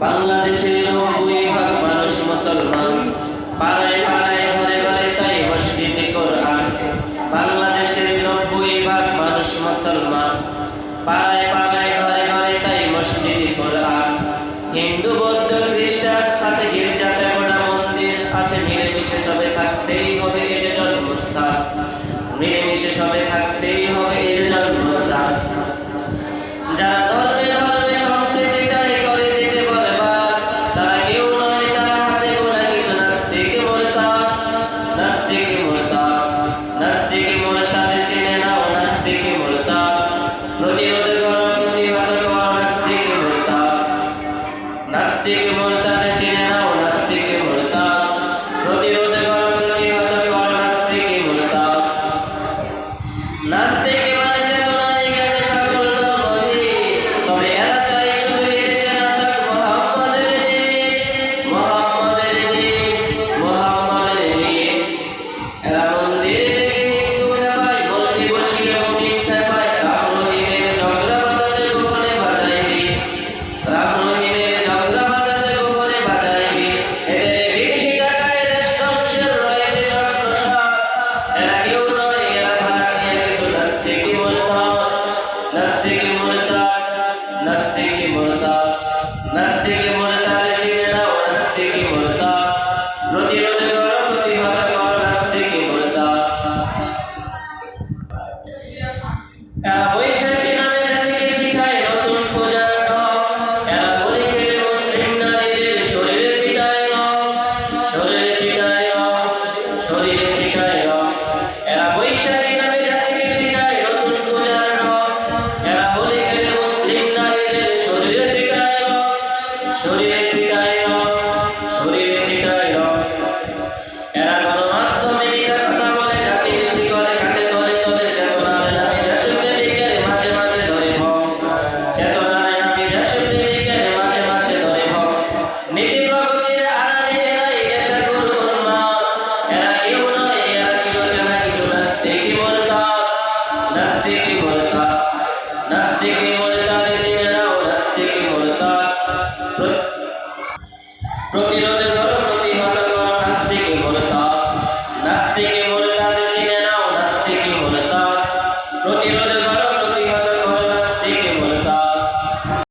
বাংলাদেশে 90% মানুষ মুসলমান, পাড়ায় পাড়ায় ঘরে ঘরে তাই মসজিদে কোরআন। বাংলাদেশের 90% মানুষ মুসলমান, পাড়ায় পাড়ায় ঘরে ঘরে তাই মসজিদে কোরআন। হিন্দু বৌদ্ধ খ্রিস্টান আছে গির্জা প্যাগোডা মন্দির আছে, মিলেমিশে সবে থাকতেই হবে এর জন্মস্থান। মিলেমিশে সবে থাকতেই হবে এর জন্মস্থান। যারা ধর্মে ধর্মে সম্প্রীতি চাই করে দিতে বরবাদ, তারা কেউ নয়, তারা হাতে গোনা কিছু নাস্তিক মুরতাদ। নাস্তিক মুরতাদ, নাস্তিক মুরতাদ চিনে নাও, নাস্তিক মুরতাদ। প্রতিরোধ করো, প্রতিহত করো নাস্তিক মুরতাদ। নাস্তিক মুরতাদ চিনে নাও, নাস্তিক মুরতাদ। প্রতিরোধ করো, প্রতিহত করো নাস্তিক মুরতাদ। নাস্তিক মানে চেতনায় জ্ঞানে সকল ধর্মহীন, তবে এরা চাই শুধু এদেশে না থাক মুহাম্মাদের দিন। মুহাম্মাদের দিন, মুহাম্মাদের দিন। এরা মন্দির ভেঙে হিন্দু খেপায়, মূর্তি বসিয়ে মুমিন খেপায়। রাম রহিমের ঝগড়া বাঁধাতে গোপনে বাজায় বিন। রাম রহিমের ঝগড়া বাঁধাতে গোপনে বাজায় বিন। এদের বিদেশি টাকায় দেশ ধ্বংসের রয়েছে স্বপ্নসার। এরা কেউ নয়, এরা ভাড়াটিয়া কিছু নাস্তিক মুরতাদ। নাস্তিক মুরতাদ, নাস্তিক মুরতাদ। নাস্তিক মুরতাদ চিনে নাও, নাস্তিক মুরতাদ। প্রতিরোধ করো, প্রতিহত করো নাস্তিক মুরতাদ। এরা বৈশাখী নামে জাতিকে শিখায় নতুন পূজার ঢং। এরা হোলি খেলে মুসলিম নারীদের শরীরে ছিটায় রং। শরীরে ছিটায় রং, শরীরে ছিটায় রং। এরা বৈশাখী নামে জাতিকে শিখায় নতুন পূজার ঢং। এরা হোলি খেলে মুসলিম নারীদের শরীরে ছিটায় রং। শরীরে ছিটায় রং, শরীরে ছিটায় রং। এরা গণমাধ্যমে মিথ্যা কথা বলে জাতির শিকড়ে কাটে তলে তলে। চেতনার নামে দেশপ্রেমিকের মাঝে মাঝে ধরে ভং। চেতনার নামে দেশপ্রেমিকের মাঝে মাঝে ধরে ভং। নীতি প্রগতির আড়ালে এরাই নেশা করুন মাল। এরা কেউ নয়, এরা চিরচেনা কিছু নাস্তিক মুরতাদ। নাস্তিক মুরতাদ, নাস্তিক মুরতাদ চিনে নাও, নাস্তিক মুরতাদ। প্রতিরোধ করো,